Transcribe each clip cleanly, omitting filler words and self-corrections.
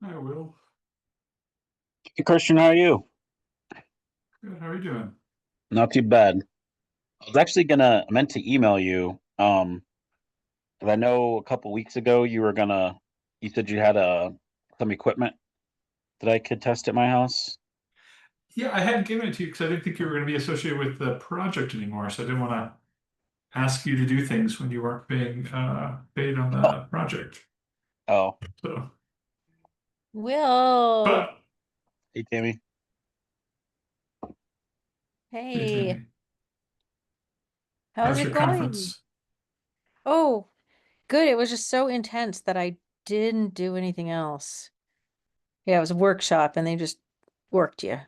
I will. Hey Christian, how are you? Good. How are you doing? Not too bad. I was actually I meant to email you. 'Cause I know a couple weeks ago you said you had some equipment that I could test at my house. Yeah, I hadn't given it to you because I didn't think you were going to be associated with the project anymore. So I didn't want to ask you to do things when you weren't being paid on Oh, the project. oh, So, Will, but hey Tammy. hey, hey, Tammy, how's how's it your going? conference? Oh, good. It was just so intense that I didn't do anything else. Yeah, it was a workshop and they just worked you.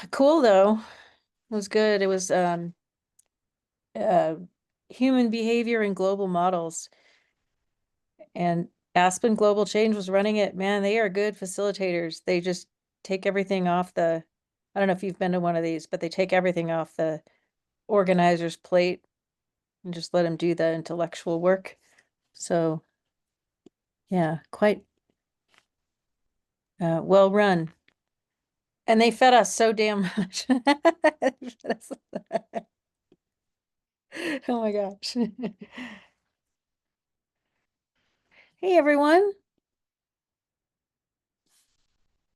Cool though. It was good. It was uh human behavior and global models. And Aspen Global Change was running it. Man, they are good facilitators. They just take everything off I don't know if you've been to one of these, but they take everything off the organizer's plate and just let them do the intellectual work. So yeah, quite well run. And they fed us so damn much. They fed us- Oh my gosh. Hey everyone.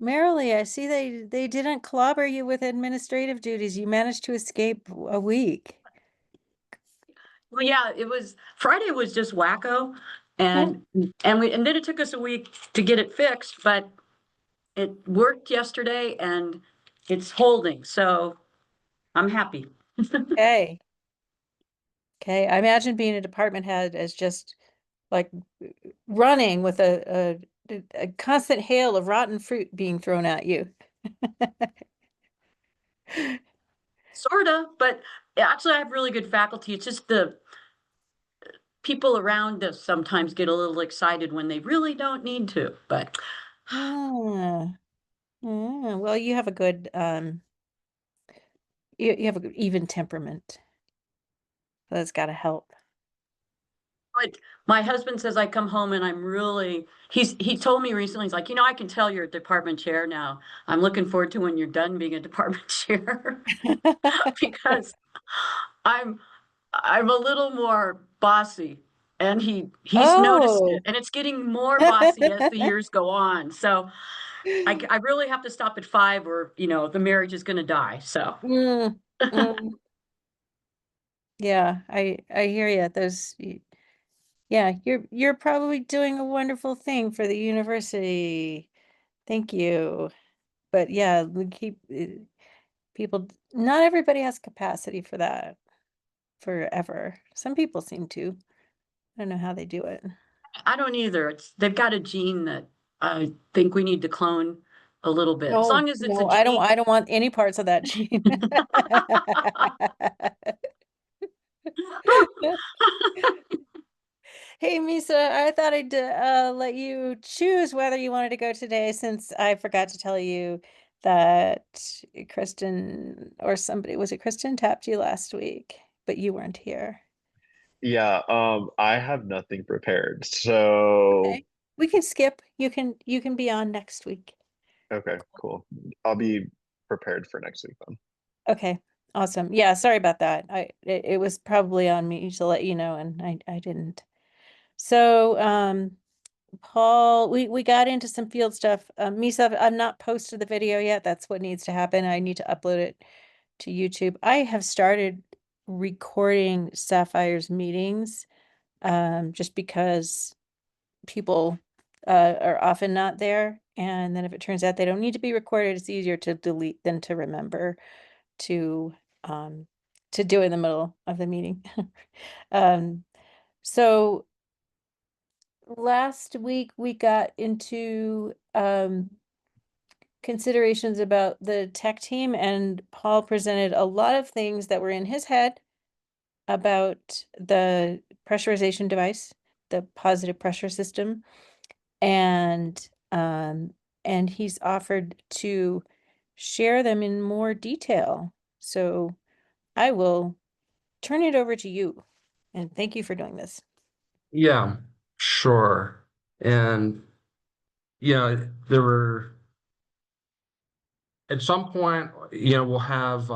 Marilee, I see they didn't clobber you with administrative duties. You managed to escape a week. Well, yeah, it was Friday was just wacko Huh? and then it took us a week to get it fixed, but it worked yesterday and it's holding. So I'm happy. Okay. Okay. I imagine being a department head as just like running with a constant hail of rotten fruit being thrown at you. Sorta, but actually I have really good faculty. It's just the people around us sometimes get a little excited when they really don't need to. But Ah, well, you have a good you have a good even temperament. That's gotta help. But my husband says I come home and I'm really he told me recently, he's like, I can tell you're a department chair now. I'm looking forward to when you're done being a department chair because I'm I'm a little more bossy and he's noticed it Oh. and it's getting more bossy as the years go on. So I really have to stop at 5 or the marriage is gonna die. So Mm, mm. Yeah, I hear you. Yeah, you're probably doing a wonderful thing for the university. Thank you. But yeah, we keep people, not everybody has capacity for that forever. Some people seem to. I don't know how they do it. I don't either. They've got a gene that I think we need to clone a little bit. As No, long as it's a no, gene. I don't want any parts of that gene. Hey, Misa, I thought I'd let you choose whether you wanted to go today since I forgot to tell you that Kristen or somebody, was it Kristen, tapped you last week, but you weren't here. Yeah, I have nothing prepared. So, Okay. We can skip. You can be on next week. okay, cool. I'll be prepared for next week then. Okay. Awesome. Yeah, sorry about that. It was probably on me to let you know and I didn't. So, Paul, we got into some field stuff. Misa, I've not posted the video yet. That's what needs to happen. I need to upload it to YouTube. I have started recording Sapphire's meetings, just because people are often not there. And then if it turns out they don't need to be recorded, it's easier to delete than to remember to um to do in the middle of the meeting. Um, so last week we got into considerations about the tech team, and Paul presented a lot of things that were in his head about the pressurization device, the positive pressure system, and he's offered to share them in more detail. So I will turn it over to you, and thank you for doing this. Yeah, sure. And, there were, at some point, we'll have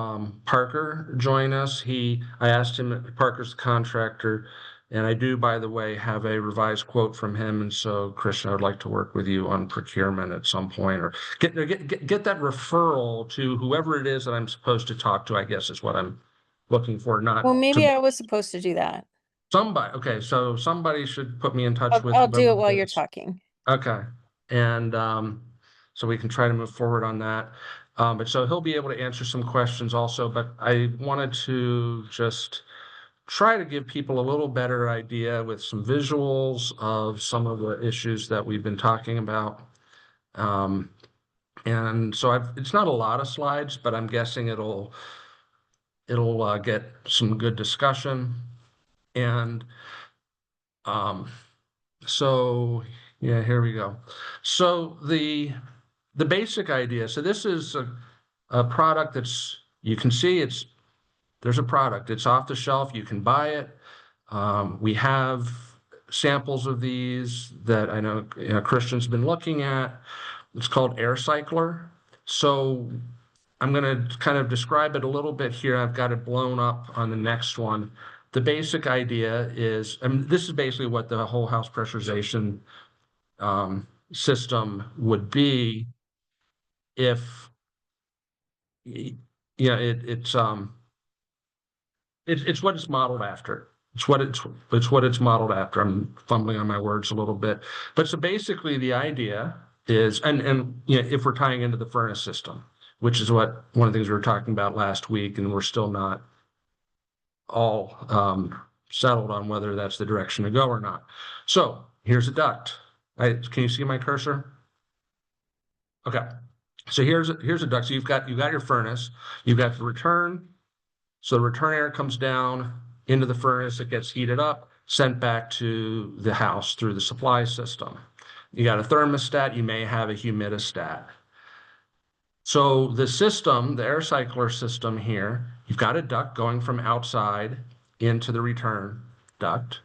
Parker join us. I asked him, Parker's the contractor, and I do, by the way, have a revised quote from him. And so, Christian, I would like to work with you on procurement at some point, or get that referral to whoever it is that I'm supposed to talk to, I guess is what I'm looking for, not Well, maybe to I was supposed to do that. somebody. Okay, so somebody should put me in touch with I'll do whoever it while you're is. talking. Okay. And so we can try to move forward on that. But so he'll be able to answer some questions also, but I wanted to just try to give people a little better idea with some visuals of some of the issues that we've been talking about. And so it's not a lot of slides, but I'm guessing it'll get some good discussion. And so yeah, here we go. So the basic idea. So this is a product you can see there's a product. It's off the shelf. You can buy it. We have samples of these that I know, Christian's been looking at. It's called Air Cycler. So I'm going to kind of describe it a little bit here. I've got it blown up on the next one. The basic idea is, this is basically what the whole house pressurization system would be if, it's what it's modeled after. It's what it's modeled after. I'm fumbling on my words a little bit, but so basically the idea is, and if we're tying into the furnace system, which is what one of the things we were talking about last week, and we're still not all settled on whether that's the direction to go or not. So here's a duct. Can you see my cursor? Okay. So here's a duct. So you've got your furnace. You've got the return. So the return air comes down into the furnace. It gets heated up, sent back to the house through the supply system. You got a thermostat. You may have a humidistat. So the system, the air cycler system here, you've got a duct going from outside into the return duct.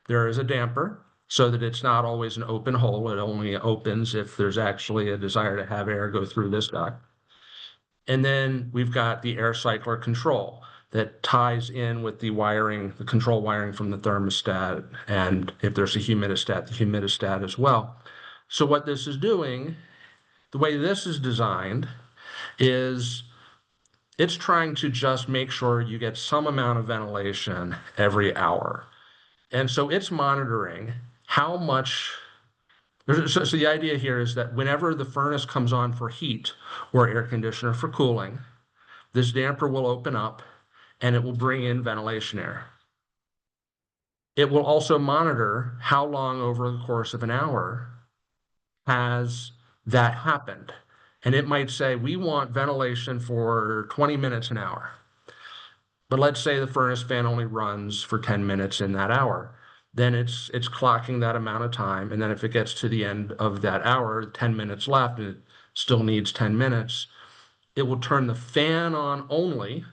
There is a damper so that it's not always an open hole. It only opens if there's actually a desire to have air go through this duct. And then we've got the air cycler control that ties in with the wiring, the control wiring from the thermostat. And if there's a humidistat, the humidistat as well. So what this is doing, the way this is designed, is it's trying to just make sure you get some amount of ventilation every hour. And so it's monitoring how much. So the idea here is that whenever the furnace comes on for heat or air conditioner for cooling, this damper will open up and it will bring in ventilation air. It will also monitor how long over the course of an hour has that happened. And it might say, we want ventilation for 20 minutes an hour. But let's say the furnace fan only runs for 10 minutes in that hour. Then it's clocking that amount of time. And then if it gets to the end of that hour, 10 minutes left, and it still needs 10 minutes, it will turn the fan on only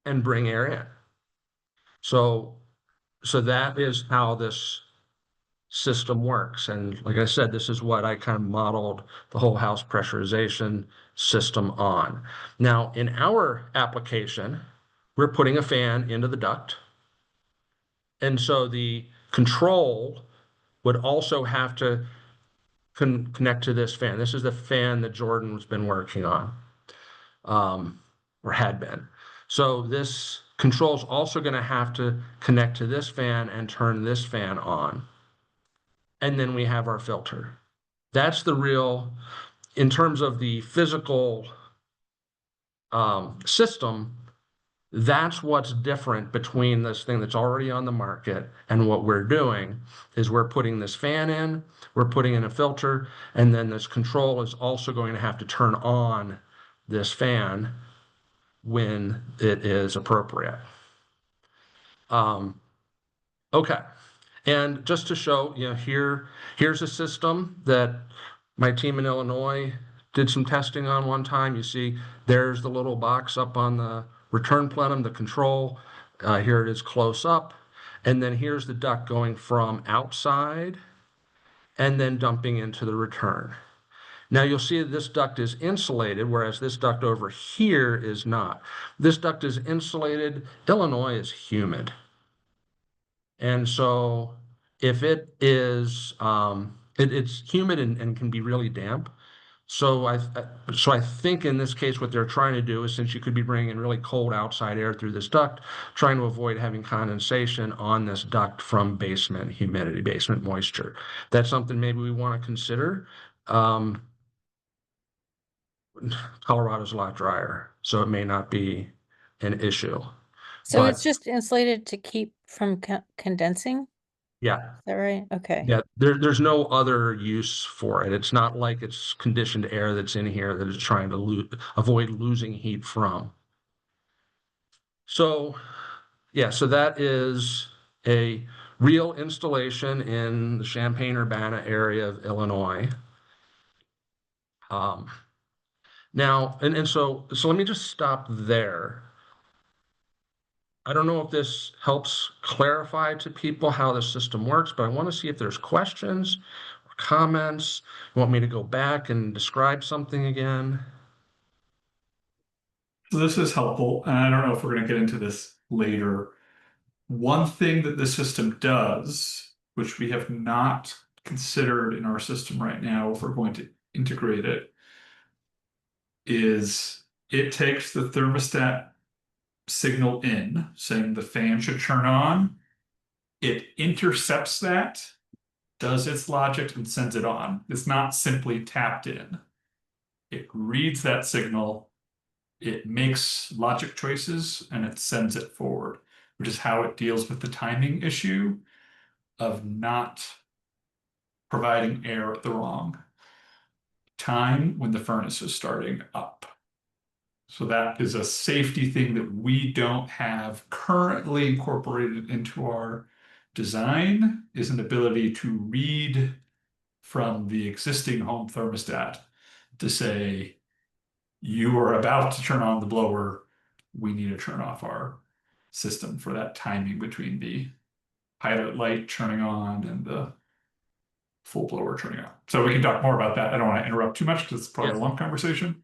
and bring air in. So that is how this system works. And like I said, this is what I kind of modeled the whole house pressurization system on. Now, in our application, we're putting a fan into the duct. And so the control would also have to connect to this fan. This is the fan that Jordan's been working on, or had been. So this control is also going to have to connect to this fan and turn this fan on. And then we have our filter. That's the real, in terms of the physical system, that's what's different between this thing that's already on the market and what we're doing is we're putting this fan in, we're putting in a filter, and then this control is also going to have to turn on this fan when it is appropriate. Okay. And just to show, here's a system that my team in Illinois did some testing on one time. You see, there's the little box up on the return plenum, the control. Here it is close up. And then here's the duct going from outside and then dumping into the return. Now you'll see that this duct is insulated, whereas this duct over here is not. This duct is insulated. Illinois is humid. And so if it is, it's humid and can be really damp. So I think in this case, what they're trying to do is, since you could be bringing in really cold outside air through this duct, trying to avoid having condensation on this duct from basement humidity, basement moisture. That's something maybe we want to consider. Colorado's a lot drier, so it may not be an issue. So it's But just insulated to keep from condensing? yeah, Is that right? Okay. yeah, there's no other use for it. It's not like it's conditioned air that's in here that is trying to avoid losing heat from. So, yeah, so that is a real installation in the Champaign-Urbana area of Illinois. Um, Now, and so let me just stop there. I don't know if this helps clarify to people how the system works, but I want to see if there's questions or comments. You want me to go back and describe something again? So this is helpful, and I don't know if we're going to get into this later. One thing that the system does, which we have not considered in our system right now, if we're going to integrate it, is it takes the thermostat signal in, saying the fan should turn on. It intercepts that, does its logic, and sends it on. It's not simply tapped in. It reads that signal, it makes logic choices, and it sends it forward, which is how it deals with the timing issue of not providing air at the wrong time when the furnace is starting up. So that is a safety thing that we don't have currently incorporated into our design, is an ability to read from the existing home thermostat to say, you are about to turn on the blower. We need to turn off our system for that timing between the pilot light turning on and the full blower turning on. So we can talk more about that. I don't want to interrupt too much because it's probably Yeah. a long conversation,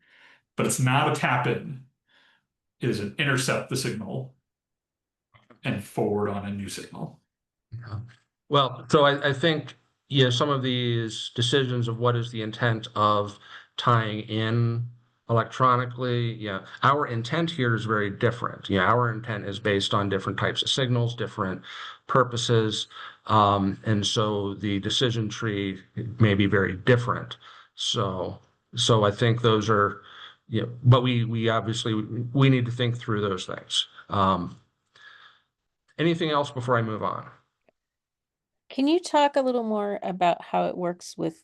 but it's not a tap in. It is an intercept the signal and forward on a new signal. Well, so I think, some of these decisions of what is the intent of tying in electronically, our intent here is very different. Our intent is based on different types of signals, different purposes. And so the decision tree may be very different. So I think those are, but we obviously, we need to think through those things. Anything else before I move on? Can you talk a little more about how it works with,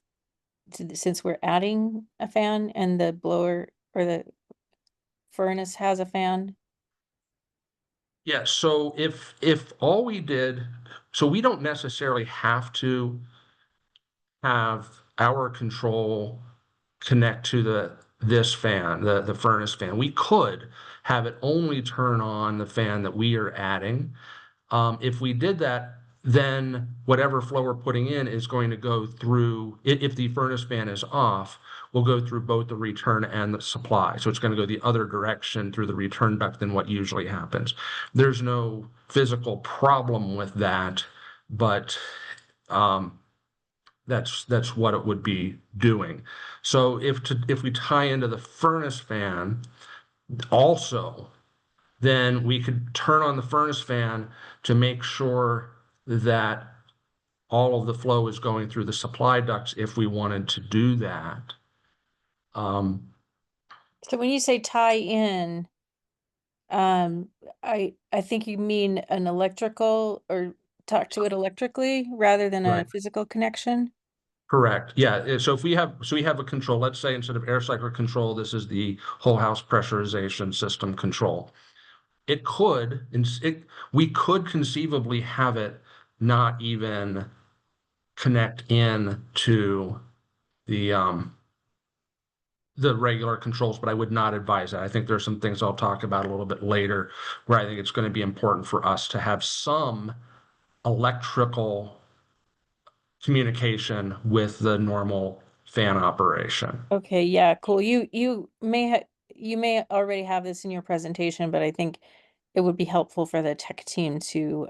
since we're adding a fan and the blower or the furnace has a fan? Yeah, so if all we did, so we don't necessarily have to have our control connect to this fan, the furnace fan. We could have it only turn on the fan that we are adding. If we did that, then whatever flow we're putting in is going to go through, if the furnace fan is off, will go through both the return and the supply. So it's going to go the other direction through the return duct than what usually happens. There's no physical problem with that, but that's what it would be doing. So if we tie into the furnace fan also, then we could turn on the furnace fan to make sure that all of the flow is going through the supply ducts if we wanted to do that. So when you say tie in, um, I think you mean an electrical or talk to it electrically rather than a Right. physical connection? Correct. Yeah. So if we have a control, let's say instead of air cycle control, this is the whole house pressurization system control. We could conceivably have it not even connect in to the regular controls, but I would not advise that. I think there's some things I'll talk about a little bit later where I think it's going to be important for us to have some electrical communication with the normal fan operation. Okay, yeah, cool. You may already have this in your presentation, but I think it would be helpful for the tech team to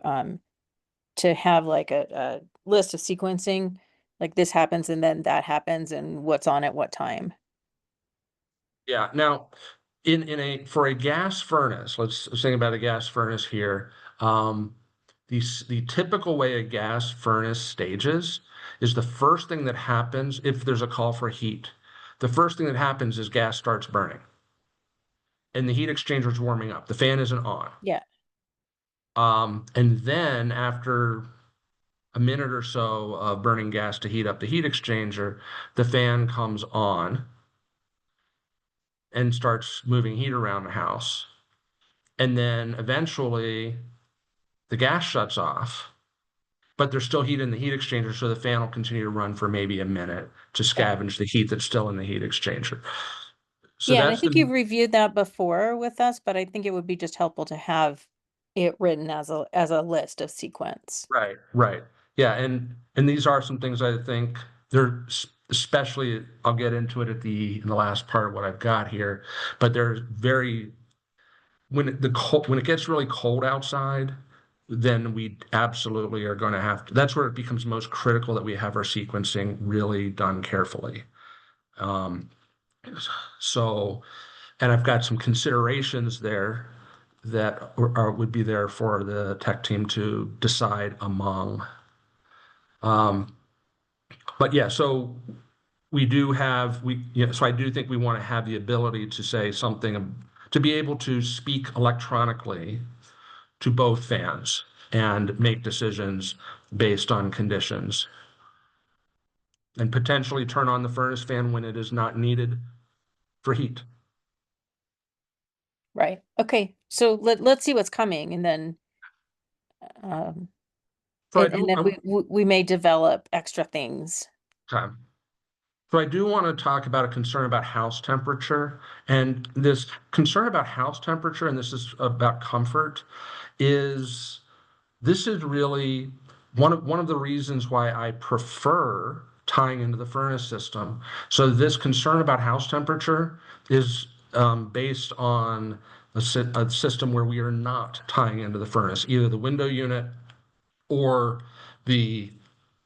have like a list of sequencing, like this happens and then that happens and what's on at what time. Yeah. Now, for a gas furnace, let's think about a gas furnace here. The typical way a gas furnace stages is the first thing that happens if there's a call for heat. The first thing that happens is gas starts burning, and the heat exchanger is warming up. The fan isn't on. Yeah. And then after a minute or so of burning gas to heat up the heat exchanger, the fan comes on and starts moving heat around the house. And then eventually the gas shuts off, but there's still heat in the heat exchanger, so the fan will continue to run for maybe a minute to Yeah. scavenge the heat that's still in the heat exchanger. So Yeah, and I that's think the you've reviewed that before with us, but I think it would be just helpful to have it written as a list of sequence. right, right. Yeah, and these are some things I think they're especially I'll get into it in the last part of what I've got here, but they're very when it gets really cold outside, then we absolutely are going to have to. That's where it becomes most critical that we have our sequencing really done carefully. Um, so, and I've got some considerations there that would be there for the tech team to decide among. Um, but yeah, so so I do think we want to have the ability to say something, to be able to speak electronically to both fans and make decisions based on conditions, and potentially turn on the furnace fan when it is not needed for heat. Right. Okay. So let's see what's coming and then um So I and do, then we may develop extra things. okay. So I do want to talk about a concern about house temperature, and this concern about house temperature, and this is about comfort, is this is really one of the reasons why I prefer tying into the furnace system. So this concern about house temperature is based on a system where we are not tying into the furnace, either the window unit or the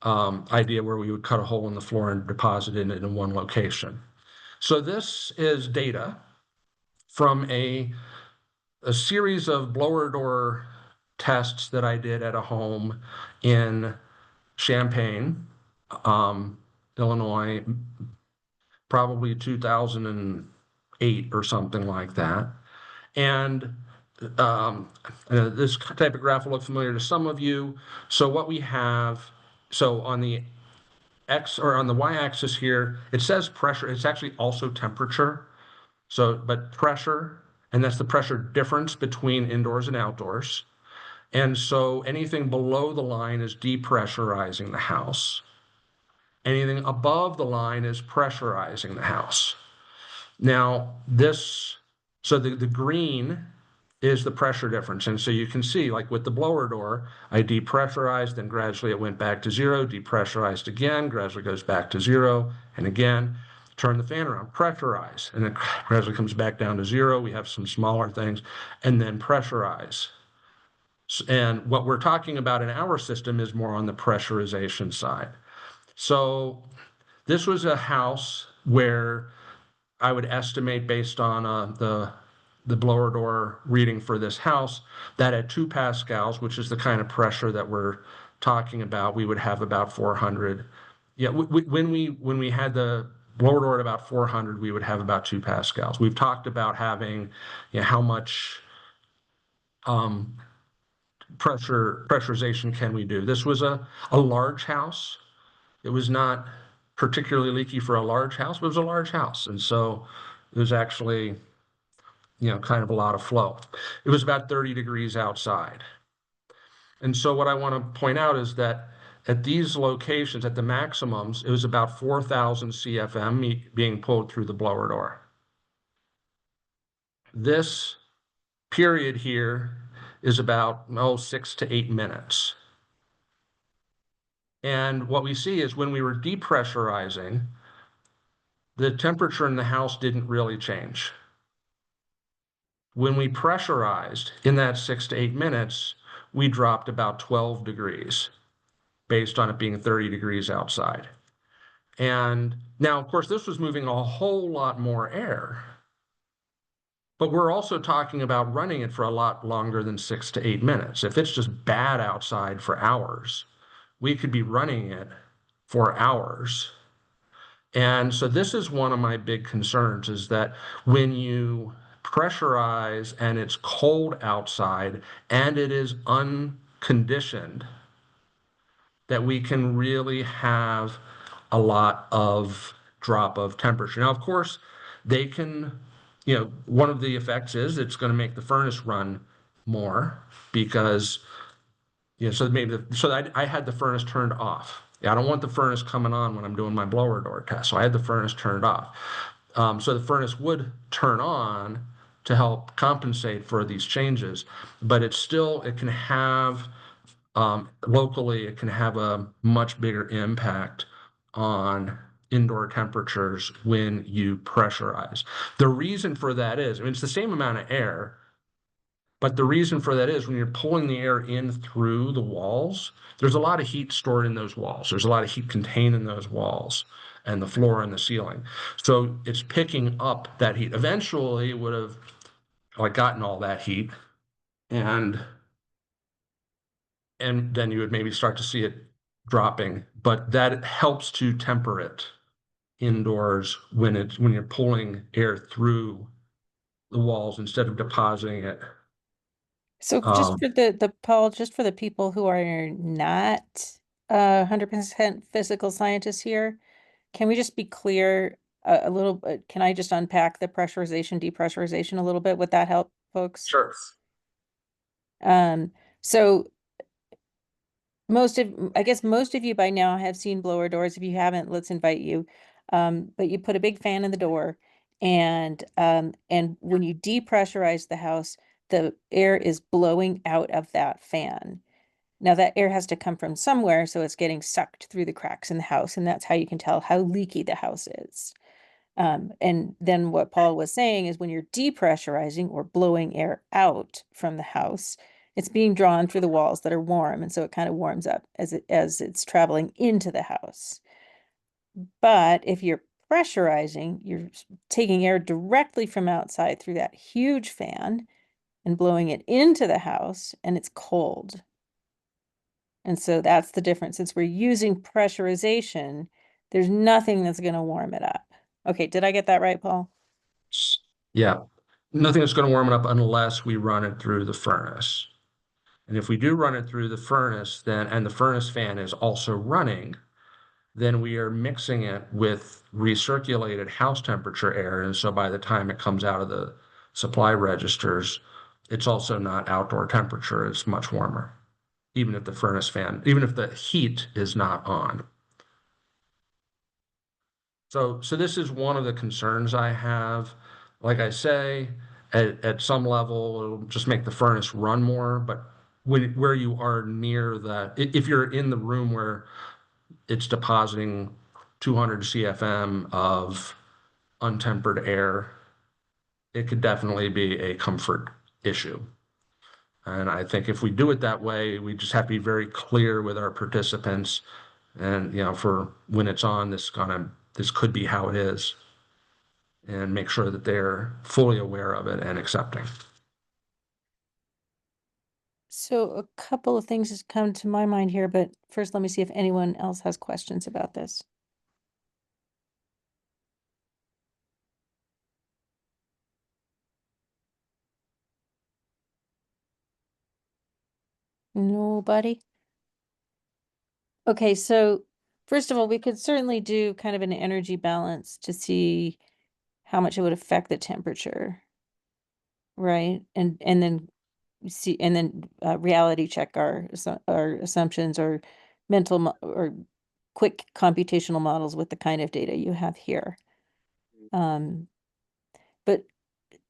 idea where we would cut a hole in the floor and deposit it in one location. So this is data from a series of blower door tests that I did at a home in Champaign, Illinois, probably 2008 or something like that. And this type of graph will look familiar to some of you. So what we have, so on the X or on the Y-axis here, it says pressure. It's actually also temperature. So, but pressure, and that's the pressure difference between indoors and outdoors. And so anything below the line is depressurizing the house. Anything above the line is pressurizing the house. Now, so the green is the pressure difference. And so you can see, like with the blower door, I depressurized, then gradually it went back to zero, depressurized again, gradually goes back to zero, and again, turn the fan around, pressurize, and it gradually comes back down to zero. We have some smaller things, and then pressurize. And what we're talking about in our system is more on the pressurization side. So this was a house where I would estimate based on the blower door reading for this house that at 2 pascals, which is the kind of pressure that we're talking about, we would have about 400. Yeah, when we had the blower door at about 400, we would have about 2 pascals. We've talked about having, how much pressurization can we do. This was a large house. It was not particularly leaky for a large house, but it was a large house. And so it was actually, kind of a lot of flow. It was about 30 degrees outside. And so what I want to point out is that at these locations, at the maximums, it was about 4,000 CFM being pulled through the blower door. This period here is about 6 to 8 minutes. And what we see is when we were depressurizing, the temperature in the house didn't really change. When we pressurized in that 6 to 8 minutes, we dropped about 12 degrees based on it being 30 degrees outside. And now, of course, this was moving a whole lot more air, but we're also talking about running it for a lot longer than 6 to 8 minutes. If it's just bad outside for hours, we could be running it for hours. And so this is one of my big concerns, is that when you pressurize and it's cold outside and it is unconditioned, that we can really have a lot of drop of temperature. Now, of course, they can, one of the effects is it's going to make the furnace run more because, so maybe, I had the furnace turned off. Yeah, I don't want the furnace coming on when I'm doing my blower door test. So I had the furnace turned off. So the furnace would turn on to help compensate for these changes, but it can have, locally, it can have a much bigger impact on indoor temperatures when you pressurize. The reason for that is, I mean, it's the same amount of air, but the reason for that is when you're pulling the air in through the walls, there's a lot of heat stored in those walls. There's a lot of heat contained in those walls and the floor and the ceiling. So it's picking up that heat. Eventually, it would have gotten all that heat, and then you would maybe start to see it dropping. But that helps to temper it indoors when you're pulling air through the walls instead of depositing it. So just for the Paul, just for the people who are not 100% physical scientists here, can we just be clear a little bit? Can I just unpack the pressurization, depressurization a little bit? Would that help, folks? Sure. So I guess most of you by now have seen blower doors. If you haven't, let's invite you. But you put a big fan in the door, and when you depressurize the house, the air is blowing out of that fan. Now that air has to come from somewhere, so it's getting sucked through the cracks in the house, and that's how you can tell how leaky the house is. And then what Paul was saying is when you're depressurizing or blowing air out from the house, it's being drawn through the walls that are warm, and so it kind of warms up as it's traveling into the house. But if you're pressurizing, you're taking air directly from outside through that huge fan and blowing it into the house, and it's cold. And so that's the difference. Since we're using pressurization, there's nothing that's going to warm it up. Okay, did I get that right, Paul? Yeah, nothing that's going to warm it up unless we run it through the furnace. And if we do run it through the furnace, and the furnace fan is also running, then we are mixing it with recirculated house temperature air. And so by the time it comes out of the supply registers, it's also not outdoor temperature, it's much warmer, even if the heat is not on. So this is one of the concerns I have. Like I say, at some level, it'll just make the furnace run more, but where you are near if you're in the room where it's depositing 200 CFM of untempered air, it could definitely be a comfort issue. And I think if we do it that way, we just have to be very clear with our participants, and for when it's on, this could be how it is, and make sure that they're fully aware of it and accepting. So a couple of things has come to my mind here, but first let me see if anyone else has questions about this. Nobody? Okay, so first of all, we could certainly do kind of an energy balance to see how much it would affect the temperature, right? And then reality check our assumptions or or quick computational models with the kind of data you have here. But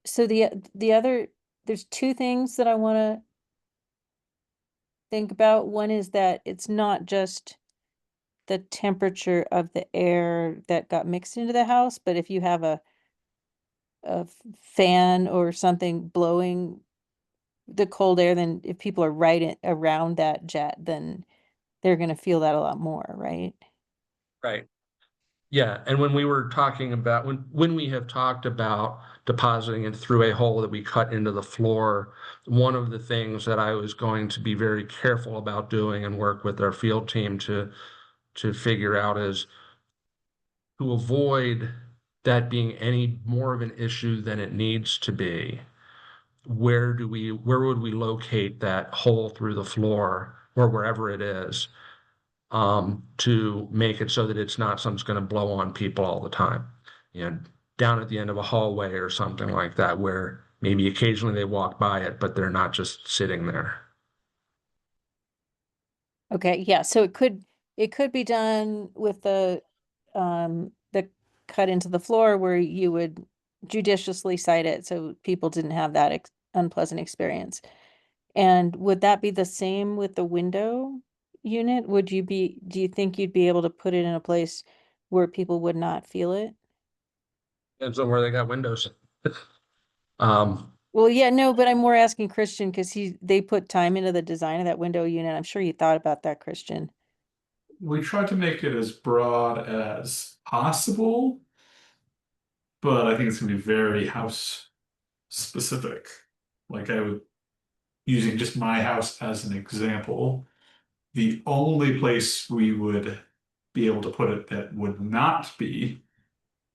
so the other, there's two things that I want to think about. One is that it's not just the temperature of the air that got mixed into the house, but if you have a fan or something blowing the cold air, then if people are around that jet, then they're going to feel that a lot more, right? Right. Yeah, and when we were talking about when we have talked about depositing it through a hole that we cut into the floor, one of the things that I was going to be very careful about doing and work with our field team to figure out is to avoid that being any more of an issue than it needs to be. Where would we locate that hole through the floor or wherever it is, to make it so that it's not something's going to blow on people all the time. You know, down at the end of a hallway or something like that, where maybe occasionally they walk by it, but they're not just sitting there. Okay, yeah, so it could be done with the cut into the floor where you would judiciously site it so people didn't have that ex unpleasant experience. And would that be the same with the window unit? Do you think you'd be able to put it in a place where people would not feel it? Depends on where they got windows. Um, Well, yeah, no, but I'm more asking Christian because they put time into the design of that window unit. I'm sure you thought about that, Christian. We tried to make it as broad as possible, but I think it's gonna be very house specific. Like I would, using just my house as an example, the only place we would be able to put it that would not be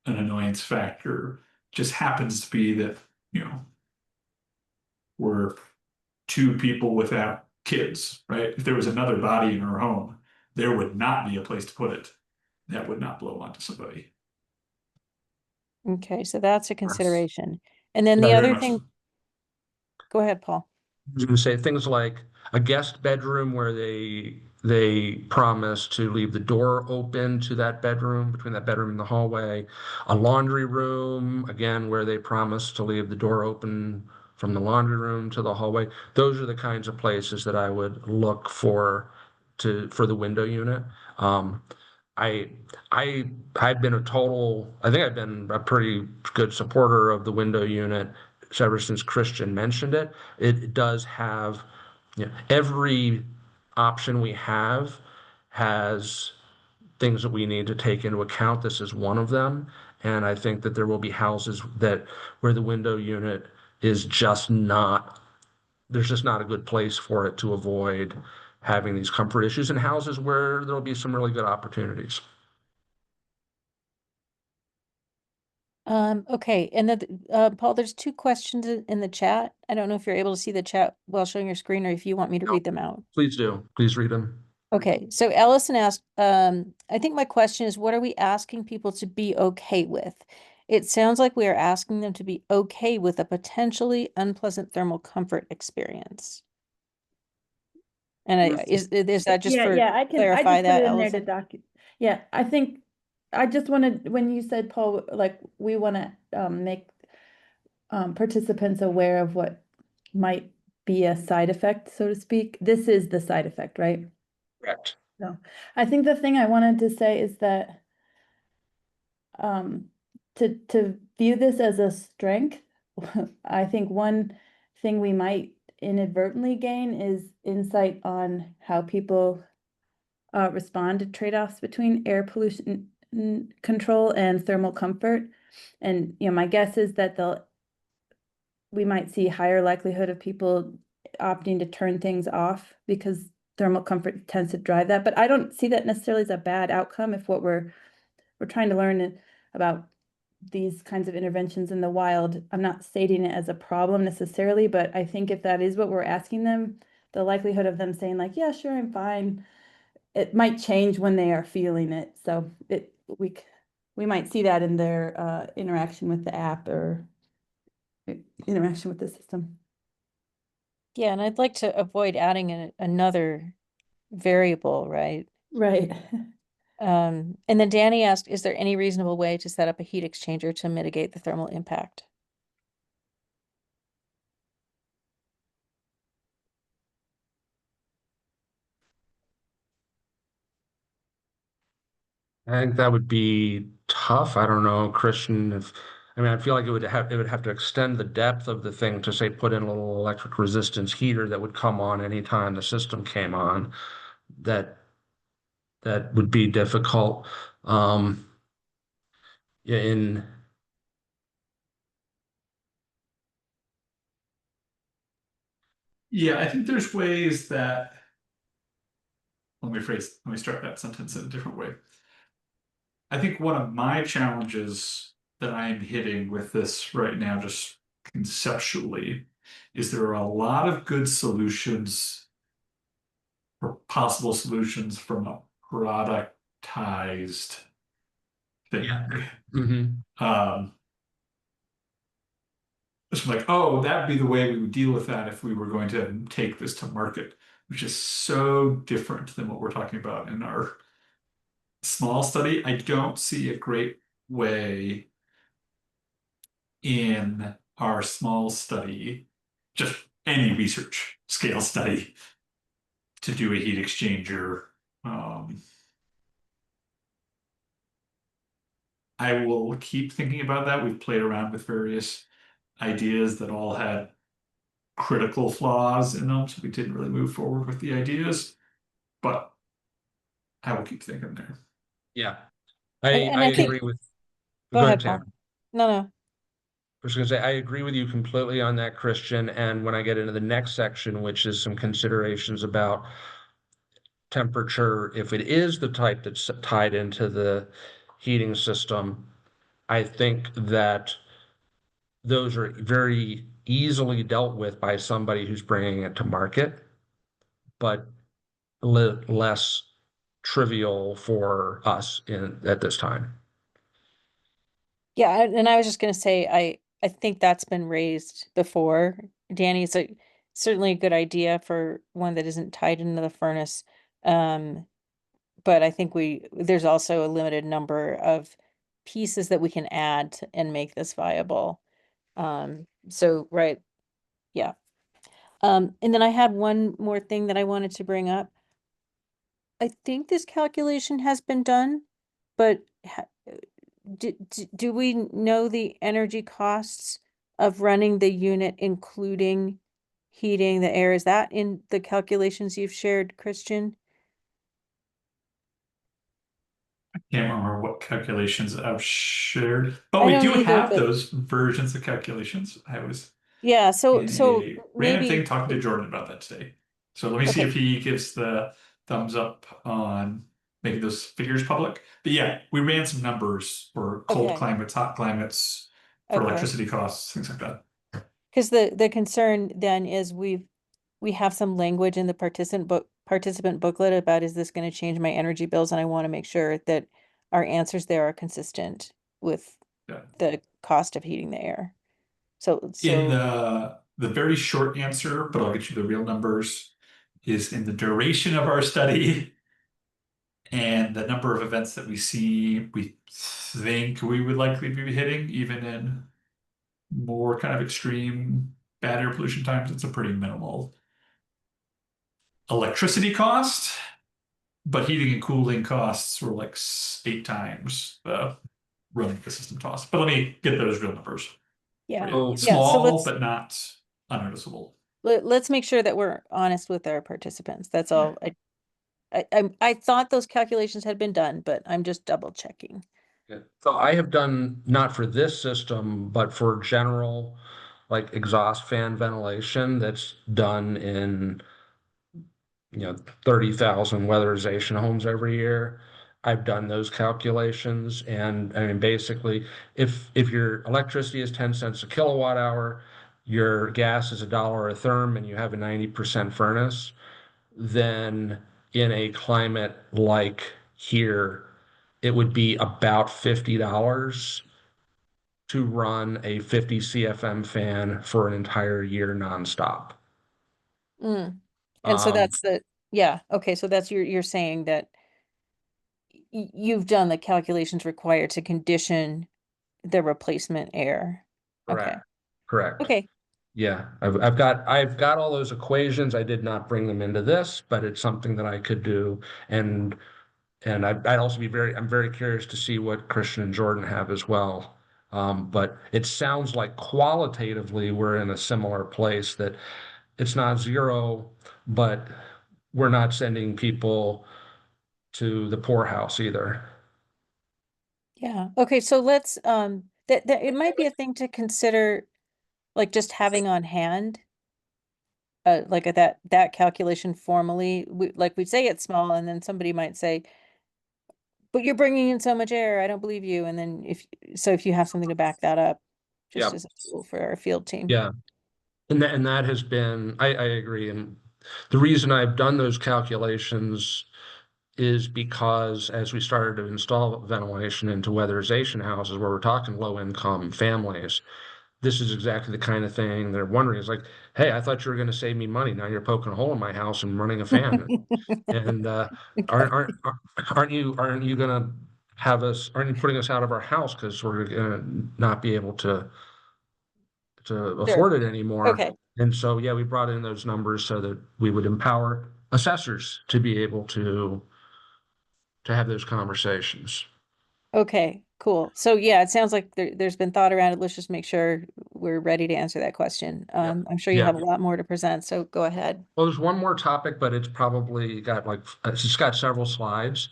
an annoyance factor just happens to be that, you know, we're two people without kids, right? If there was another body in our home, there would not be a place to put it that would not blow onto somebody. Okay, so that's a Yes. consideration. And then Yeah, the Very other much thing, so. go ahead, Paul. was going to say things like a guest bedroom where they promise to leave the door open to that bedroom, between that bedroom and the hallway, a laundry room again where they promise to leave the door open from the laundry room to the hallway. Those are the kinds of places that I would look for the window unit. um, I I I've been I think I've been a pretty good supporter of the window unit ever since Christian mentioned it. It does have, you know, every option we have has things that we need to take into account. This is one of them. And I think that there will be houses that where the window unit is just not, there's just not a good place for it to avoid having these comfort issues, and houses where there'll be some really good opportunities. Okay, and then Paul, there's two questions in the chat. I don't know if you're able to see the chat while showing your screen or if you want me to No, read them out. please do. Please read them. Okay, so Ellison asked, I think my question is, what are we asking people to be okay with? It sounds like we are asking them to be okay with a potentially unpleasant thermal comfort experience. And is that just Yeah, for yeah, I clarify just put that, it in there to Ellison? yeah, I think, I just wanted, when you said, Paul, like, we wanna, make, participants aware of what might be a side effect, so to speak. This is the side effect, right? Correct. No, I think the thing I wanted to say is that, um, to view this as a strength, I think one thing we might inadvertently gain is insight on how people respond to trade-offs between air pollution control and thermal comfort. And, my guess is that we might see higher likelihood of people opting to turn things off because thermal comfort tends to drive that. But I don't see that necessarily as a bad outcome if what we're trying to learn about these kinds of interventions in the wild. I'm not stating it as a problem necessarily, but I think if that is what we're asking them, the likelihood of them saying like, yeah, sure, I'm fine, it might change when they are feeling it. So we might see that in their interaction with the app or interaction with the system. Yeah, and I'd like to avoid adding another variable, right? Right. And then Danny asked, is there any reasonable way to set up a heat exchanger to mitigate the thermal impact? I think that would be tough. I don't know, Christian, if I mean I feel like it would have to extend the depth of the thing to say put in a little electric resistance heater that would come on anytime the system came on. That that would be difficult. Um, yeah, in Yeah, I think there's ways that, let me start that sentence in a different way. I think one of my challenges that I'm hitting with this right now, just conceptually, is there are a lot of good solutions or possible solutions from a productized yeah. thing. Hmm. Um, it's like, oh, that'd be the way we would deal with that if we were going to take this to market, which is so different than what we're talking about in our small study. I don't see a great way in our small study, just any research scale study, to do a heat exchanger. Um, I will keep thinking about that. We've played around with various ideas that all had critical flaws in them, so we didn't really move forward with the ideas, but I will keep thinking there. Yeah. And I I think, agree with, go go ahead, ahead, Paul. Tam. No, no. I was going to say, I agree with you completely on that, Christian. And when I get into the next section, which is some considerations about temperature, if it is the type that's tied into the heating system, I think that those are very easily dealt with by somebody who's bringing it to market, but less trivial for us at this time. Yeah, and I was just gonna say, I think that's been raised before. Danny, it's a certainly a good idea for one that isn't tied into the furnace. Um, but I think there's also a limited number of pieces that we can add and make this viable. So right, yeah. And then I had one more thing that I wanted to bring up. I think this calculation has been done, but do we know the energy costs of running the unit, including heating the air? Is that in the calculations you've shared, Christian? Can't remember what calculations I've shared, but I we don't do either, have but those versions of calculations. I was yeah, so in so a random thing maybe talking to Jordan about that today. So let me see okay, if he gives the thumbs up on making those figures public. But yeah, we ran some numbers for cold okay, climates, hot climates, for okay. electricity costs, things like that. Because the concern then is we have some language in the participant booklet about is this going to change my energy bills, and I want to make sure that our answers there are consistent with Yeah. the cost of heating the air. So In so the very short answer, but I'll get you the real numbers, is in the duration of our study and the number of events that we see, we think we would likely be hitting, even in more kind of extreme bad air pollution times. It's a pretty minimal electricity cost, but heating and cooling costs were like 8 times the running the system cost. But let me get those real numbers for yeah. you. Oh, Yeah, so Small, but not unnoticeable. let's make sure that we're honest with our participants. That's Yeah. all. I thought those calculations had been done, but I'm just double checking. yeah. So I have done not for this system, but for general like exhaust fan ventilation that's done in 30,000 weatherization homes every year. I've done those calculations, and I mean basically if your electricity is 10 cents a kilowatt hour, your gas is $1 a therm, and you have a 90% furnace, then in a climate like here, it would be about $50 to run a 50 CFM fan for an entire year nonstop. Mm. And so Um, that's yeah, okay, so that's you're saying that you've done the calculations required to condition the replacement air. Okay. correct, correct. Okay. Yeah, I've got all those equations. I did not bring them into this, but it's something that I could do. And And I'd also I'm very curious to see what Christian and Jordan have as well. But it sounds like qualitatively we're in a similar place, that it's not zero, but we're not sending people to the poorhouse either. Yeah. Okay. So let's, that it might be a thing to consider, like just having on hand, like that calculation formally. Like we'd say it's small, and then somebody might say, but you're bringing in so much air, I don't believe you. And then if you have something to back that up, just Yeah. as a tool for our field team. Yeah. And that has been, I agree. And the reason I've done those calculations is because as we started to install ventilation into weatherization houses, where we're talking low income families, this is exactly the kind of thing they're wondering. It's like, hey, I thought you were going to save me money. Now you're poking a hole in my house and running a fan. And aren't aren't aren't you going to have us? Aren't you putting us out of our house because we're going to not be able to Sure. afford it anymore? Okay. And so, yeah, we brought in those numbers so that we would empower assessors to be able to have those conversations. Okay, cool. So yeah, it sounds like there's been thought around it. Let's just make sure we're ready to answer that question. Yeah. I'm sure you Yeah. have a lot more to present, so go ahead. Well, there's one more topic, but it's probably got like, it's got several slides.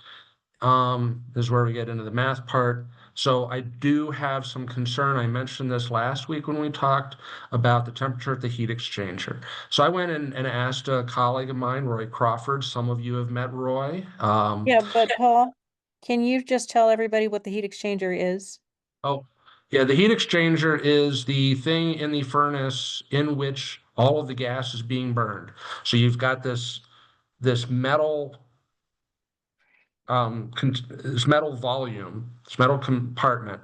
This is where we get into the math part. So I do have some concern. I mentioned this last week when we talked about the temperature at the heat exchanger. So I went and asked a colleague of mine, Roy Crawford. Some of you have met Roy. Yeah, but Paul, can you just tell everybody what the heat exchanger is? Oh, yeah, the heat exchanger is the thing in the furnace in which all of the gas is being burned. So you've got this metal this metal volume, this metal compartment.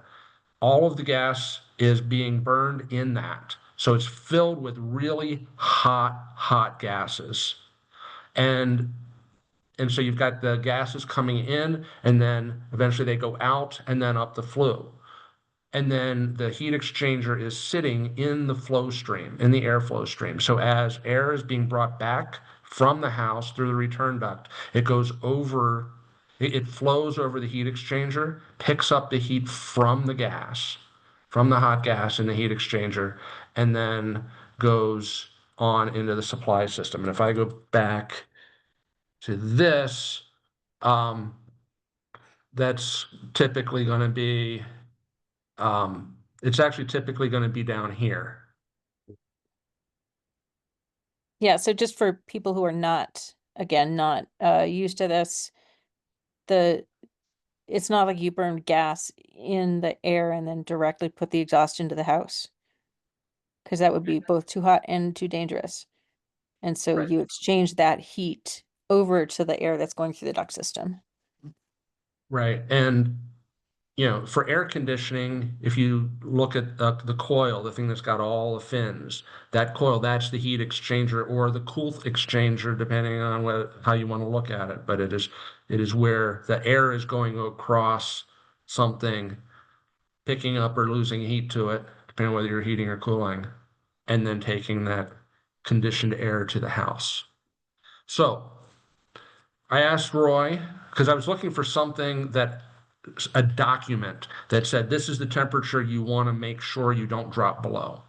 All of the gas is being burned in that. So it's filled with really hot gases. And and so you've got the gases coming in, and then eventually they go out and then up the flue. And then the heat exchanger is sitting in the flow stream, in the airflow stream. So as air is being brought back from the house through the return duct, it goes over, it flows over the heat exchanger, picks up the heat from the gas, from the hot gas in the heat exchanger, and then goes on into the supply system. And if I go back to this, um, that's typically going to be it's actually typically going to be down here. Yeah, so just for people who are not, again, not used to this, the it's not like you burned gas in the air and then directly put the exhaust into the house, because that would be both too hot and too dangerous. And so Right. you exchange that heat over to the air that's going through the duct system. Right. And, for air conditioning, if you look at the coil, the thing that's got all the fins, that coil, that's the heat exchanger or the cool exchanger, depending on how you want to look at it. But it is where the air is going across something, picking up or losing heat to it, depending on whether you're heating or cooling, and then taking that conditioned air to the house. So I asked Roy, because I was looking for something a document that said this is the temperature you want to make sure you don't drop below.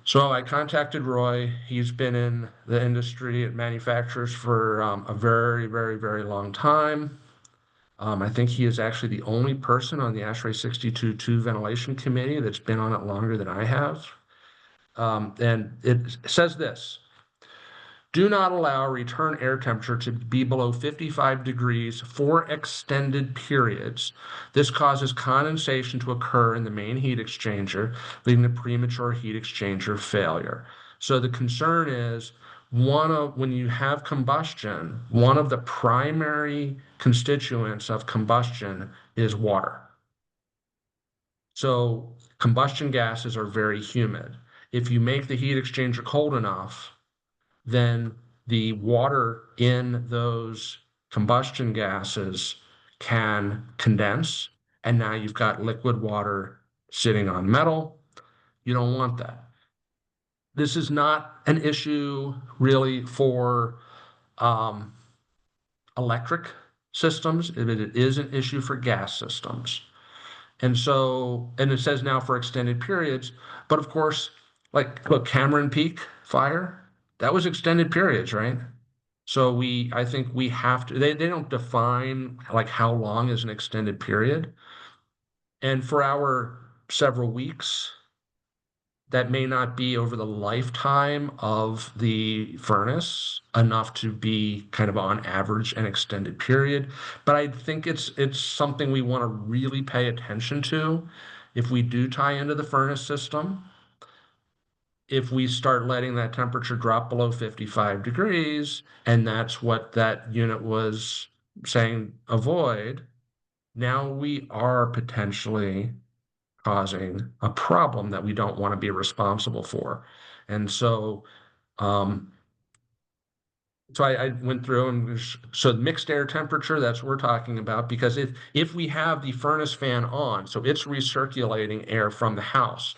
So I contacted Roy. He's been in the industry at manufacturers for a very, very, very long time. I think he is actually the only person on the ASHRAE 62.2 ventilation committee that's been on it longer than I have. And it says this: do not allow return air temperature to be below 55 degrees for extended periods. This causes condensation to occur in the main heat exchanger, leading to premature heat exchanger failure. So the concern is when you have combustion, one of the primary constituents of combustion is water. So combustion gases are very humid. If you make the heat exchanger cold enough, then the water in those combustion gases can condense, and now you've got liquid water sitting on metal. You don't want that. This is not an issue really for um, electric systems. It is an issue for gas systems. And so, and it says now for extended periods, but of course, like look, Cameron Peak fire, that was extended periods, right? So I think we have to, they don't define like how long is an extended period. And for our several weeks, that may not be over the lifetime of the furnace enough to be kind of on average an extended period. But I think it's something we want to really pay attention to if we do tie into the furnace system. If we start letting that temperature drop below 55 degrees, and that's what that unit was saying avoid, now we are potentially causing a problem that we don't want to be responsible for. And um, so I went through and so mixed air temperature, that's what we're talking about, because if we have the furnace fan on, so it's recirculating air from the house.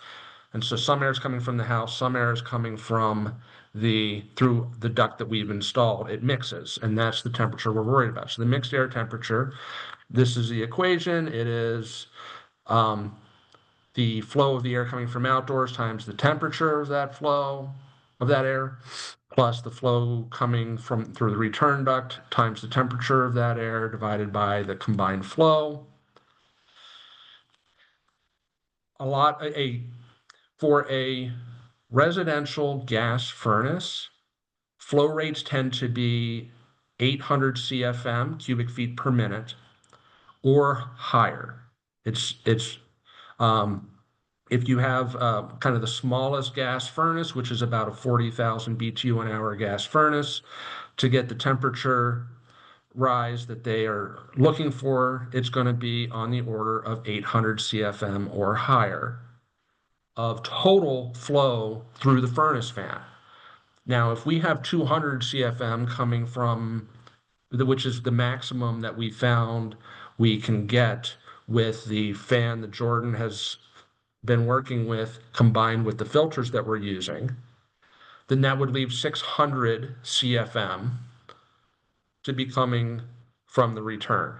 And so some air is coming from the house, some air is coming from through the duct that we've installed. It mixes, and that's the temperature we're worried about. So the mixed air temperature, this is the equation. It is the flow of the air coming from outdoors times the temperature of that flow of that air, plus the flow coming from through the return duct times the temperature of that air divided by the combined flow. For a residential gas furnace, flow rates tend to be 800 CFM, cubic feet per minute, or higher. It's if you have kind of the smallest gas furnace, which is about a 40,000 BTU an hour gas furnace, to get the temperature rise that they are looking for, it's going to be on the order of 800 CFM or higher of total flow through the furnace fan. Now, if we have 200 CFM coming from, which is the maximum that we found we can get with the fan that Jordan has been working with, combined with the filters that we're using, then that would leave 600 CFM to be coming from the return.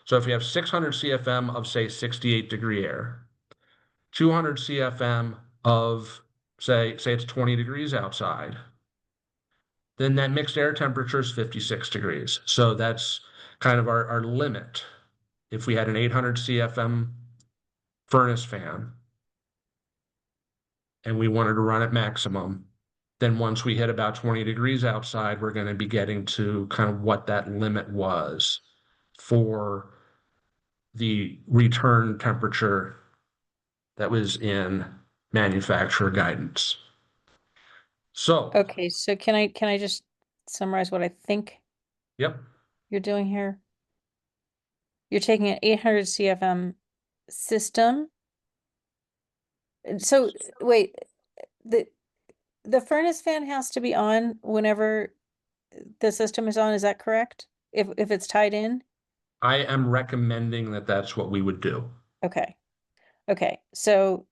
So if you have 600 CFM of, say, 68 degree air, 200 CFM of, say it's 20 degrees outside, then that mixed air temperature is 56 degrees. So that's kind of our limit. If we had an 800 CFM furnace fan and we wanted to run at maximum, then once we hit about 20 degrees outside, we're going to be getting to kind of what that limit was for the return temperature that was in manufacturer guidance. So, Okay, so can I just summarize what I think yep, you're doing here? You're taking an 800 CFM system. So wait, the furnace fan has to be on whenever the system is on, is that correct? If it's tied in? I am recommending that that's what we would do. Okay. Okay. So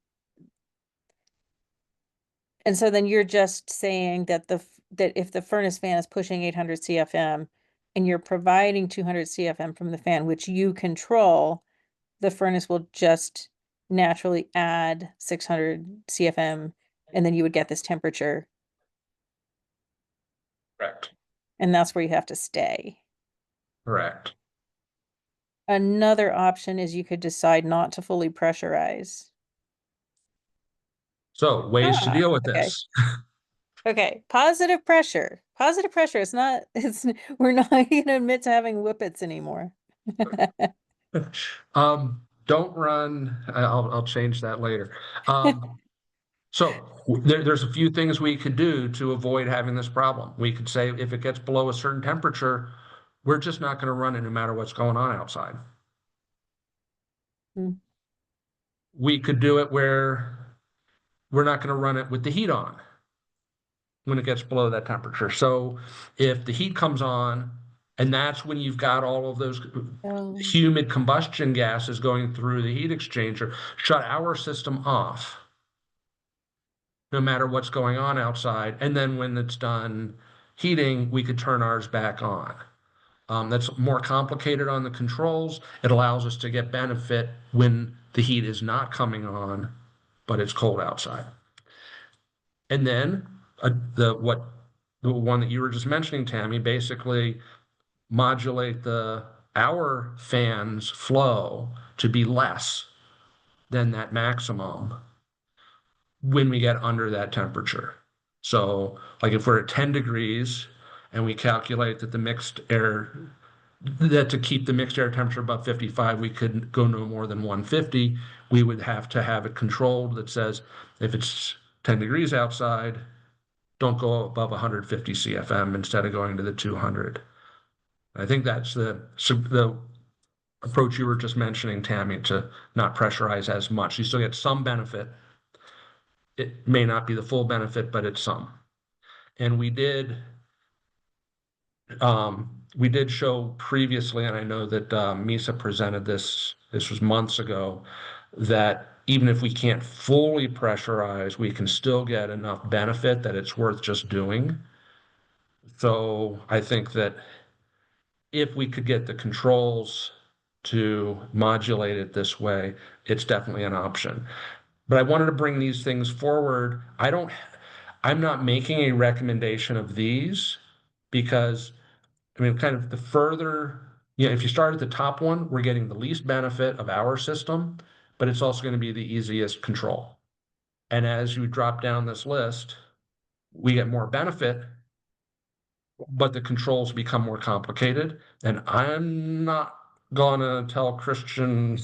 and so then you're just saying that that if the furnace fan is pushing 800 CFM and you're providing 200 CFM from the fan, which you control, the furnace will just naturally add 600 CFM and then you would get this temperature. Correct. And that's where you have to stay. Correct. Another option is you could decide not to fully pressurize. So ways to deal with Okay. this. Okay. Positive pressure. Positive pressure. It's not, we're not going to admit to having whippets anymore. Don't run. I'll change that later. So there's a few things we could do to avoid having this problem. We could say if it gets below a certain temperature, we're just not going to run it no matter what's going on outside. Mm. We could do it where we're not going to run it with the heat on when it gets below that temperature. So if the heat comes on, and that's when you've got all of those humid combustion gases going through the heat exchanger, shut our system off no matter what's going on outside. And then when it's done heating, we could turn ours back on. That's more complicated on the controls. It allows us to get benefit when the heat is not coming on, but it's cold outside. And then the one that you were just mentioning, Tammy, basically modulate our fan's flow to be less than that maximum when we get under that temperature. So, like if we're at 10 degrees and we calculate that to keep the mixed air temperature above 55, we couldn't go no more than 150. We would have to have it controlled that says if it's 10 degrees outside, don't go above 150 CFM instead of going to the 200. I think that's the approach you were just mentioning, Tammy, to not pressurize as much. You still get some benefit. It may not be the full benefit, but it's some. And we did show previously, and I know that Misa presented this was months ago, that even if we can't fully pressurize, we can still get enough benefit that it's worth just doing. So I think that if we could get the controls to modulate it this way, it's definitely an option. But I wanted to bring these things forward. I'm not making a recommendation of these because, I mean, kind of the further, if you start at the top one, we're getting the least benefit of our system, but it's also going to be the easiest control. And as you drop down this list, we get more benefit, but the controls become more complicated. And I'm not gonna tell Christian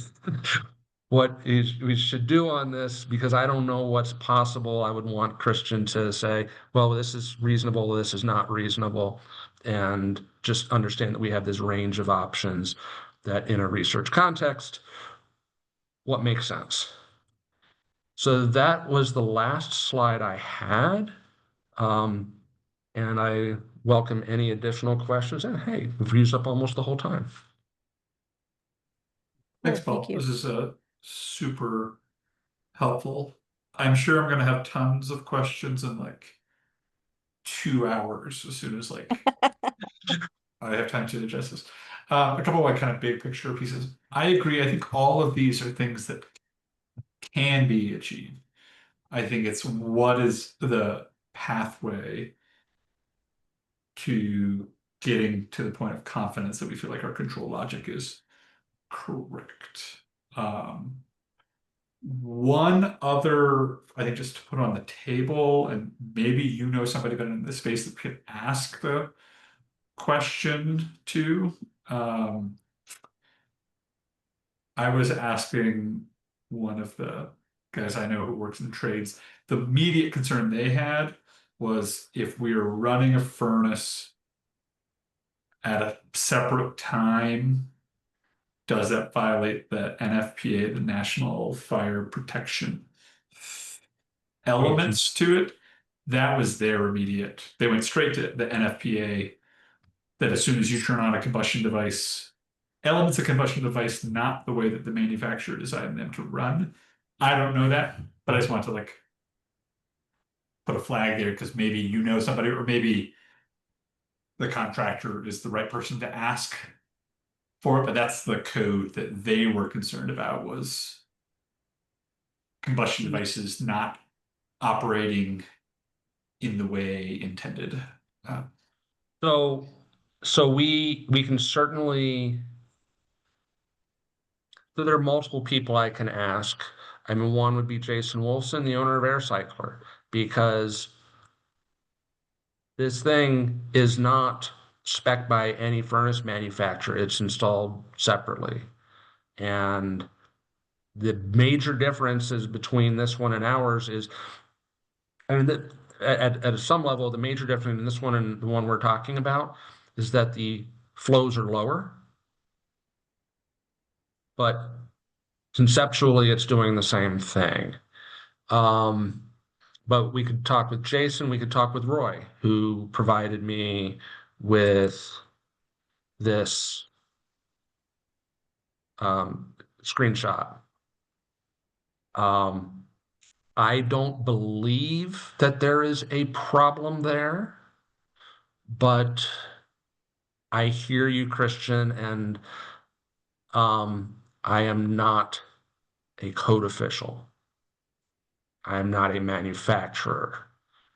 what we should do on this because I don't know what's possible. I would want Christian to say, well, this is reasonable, this is not reasonable, and just understand that we have this range of options that in a research context, what makes sense. So that was the last slide I had. And I welcome any additional questions. And hey, we've used up almost the whole time. Thanks, Thank Paul. you. This is super helpful. I'm sure I'm gonna have tons of questions in like 2 hours as soon as like I have time to digest this. A couple of like kind of big picture pieces. I agree. I think all of these are things that can be achieved. I think it's what is the pathway to getting to the point of confidence that we feel like our control logic is correct. One other, I think, just to put on the table, and maybe you know somebody been in this space that could ask the question to. I was asking one of the guys I know who works in trades, the immediate concern they had was if we were running a furnace at a separate time, does that violate the NFPA, the National Fire Protection elements to it? That was their immediate. They went straight to the NFPA that as soon as you turn on a combustion device, elements of combustion device, not the way that the manufacturer designed them to run. I don't know that, but I just want to like put a flag there because maybe you know somebody, or maybe the contractor is the right person to ask for it. But that's the code that they were concerned about, was combustion devices not operating in the way intended. So, we can certainly. So there are multiple people I can ask. I mean, one would be Jason Wolfson, the owner of AirCycler, because this thing is not spec'd by any furnace manufacturer. It's installed separately. And the major differences between this one and ours is, I mean, at some level, the major difference in this one and the one we're talking about is that the flows are lower, but conceptually it's doing the same thing. But we could talk with Jason, we could talk with Roy, who provided me with this screenshot. I don't believe that there is a problem there, but I hear you, Christian, and I am not a code official. I am not a manufacturer.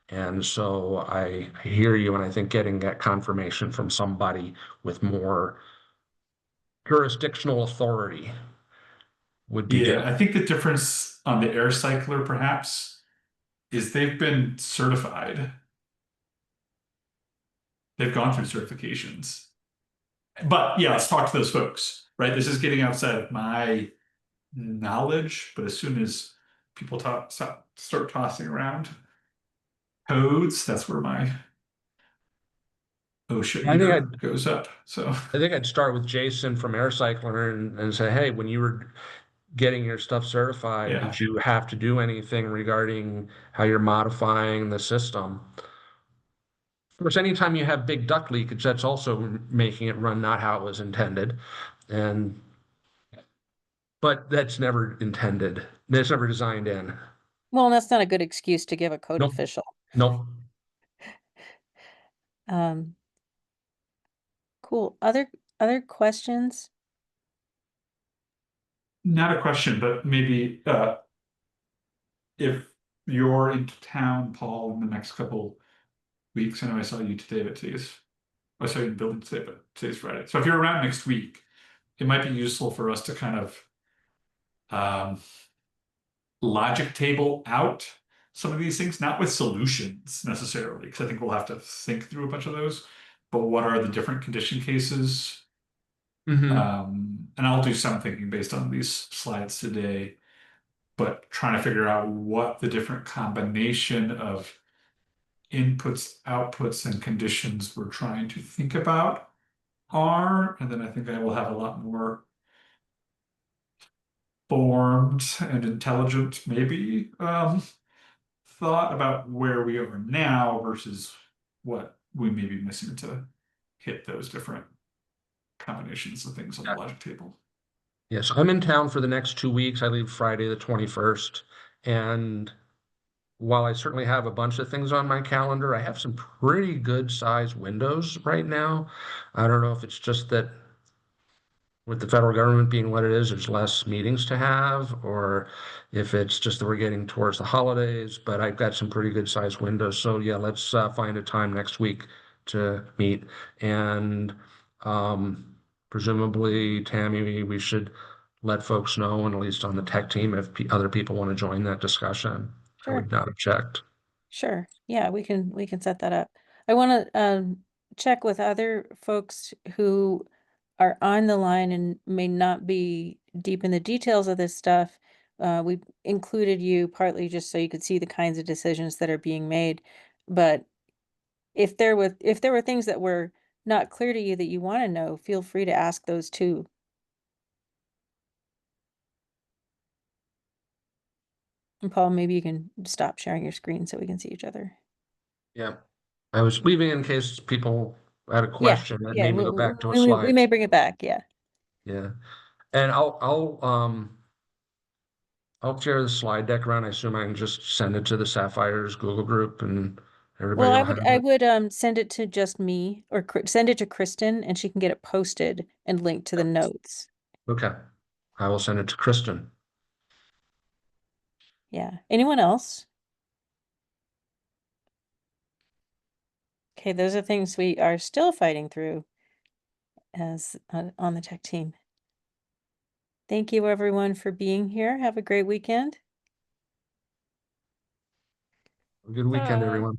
And so I hear you, and I think getting that confirmation from somebody with more jurisdictional authority would be Yeah, good. I think the difference on the air cycler perhaps is they've been certified. They've gone through certifications. But yeah, let's talk to those folks, right? This is getting outside of my knowledge, but as soon as people start tossing around codes, that's where my OSHA I think ear I'd goes up. So I think I'd start with Jason from AirCycler and say, hey, when you were getting your stuff certified, yeah, did you have to do anything regarding how you're modifying the system? Of course, anytime you have big duct leakage, that's also making it run not how it was intended. And but that's never intended. That's never designed in. Well, that's not a good excuse to give a code Nope. official. Nope. Um, cool. Other questions? not a question, but maybe if you're in town, Paul, in the next couple weeks, I know I saw you today, but I saw you in the building today, but today's Friday. So if you're around next week, it might be useful for us to kind of um, logic table out some of these things, not with solutions necessarily, because I think we'll have to think through a bunch of those, but what are the different condition cases? Mm-hmm. And I'll do some thinking based on these slides today, but trying to figure out what the different combination of inputs, outputs, and conditions we're trying to think about are. And then I think I will have a lot more formed and intelligent, maybe, thought about where we are now versus what we may be missing to hit those different combinations of things on the logic table. Yes, I'm in town for the next 2 weeks. I leave Friday the 21st. And while I certainly have a bunch of things on my calendar, I have some pretty good size windows right now. I don't know if it's just that with the federal government being what it is, there's less meetings to have, or if it's just that we're getting towards the holidays, but I've got some pretty good sized windows. So yeah, let's find a time next week to meet. And presumably, Tammy, we should let folks know, and at least on the tech team, if other people want to join that discussion. I Sure. would not object. Sure. Yeah, we can set that up. I want to check with other folks who are on the line and may not be deep in the details of this stuff. We included you partly just so you could see the kinds of decisions that are being made. But if there were things that were not clear to you that you want to know, feel free to ask those too. And Paul, maybe you can stop sharing your screen so we can see each other. Yeah. I was leaving in case people had a Yeah, question that yeah, made me we, go we, back to a we, we slide. may bring it back. Yeah. Yeah. And I'll share the slide deck around. I assume I can just send it to the Sapphires Google group and Well, everybody I will would have I it. would send it to just me or send it to Kristen and she can get it posted and linked to the notes. Okay. I will send it to Kristen. Yeah. Anyone else? Okay, those are things we are still fighting through as on the tech team. Thank you everyone for being here. Have a great weekend. Have a good weekend, Bye. everyone.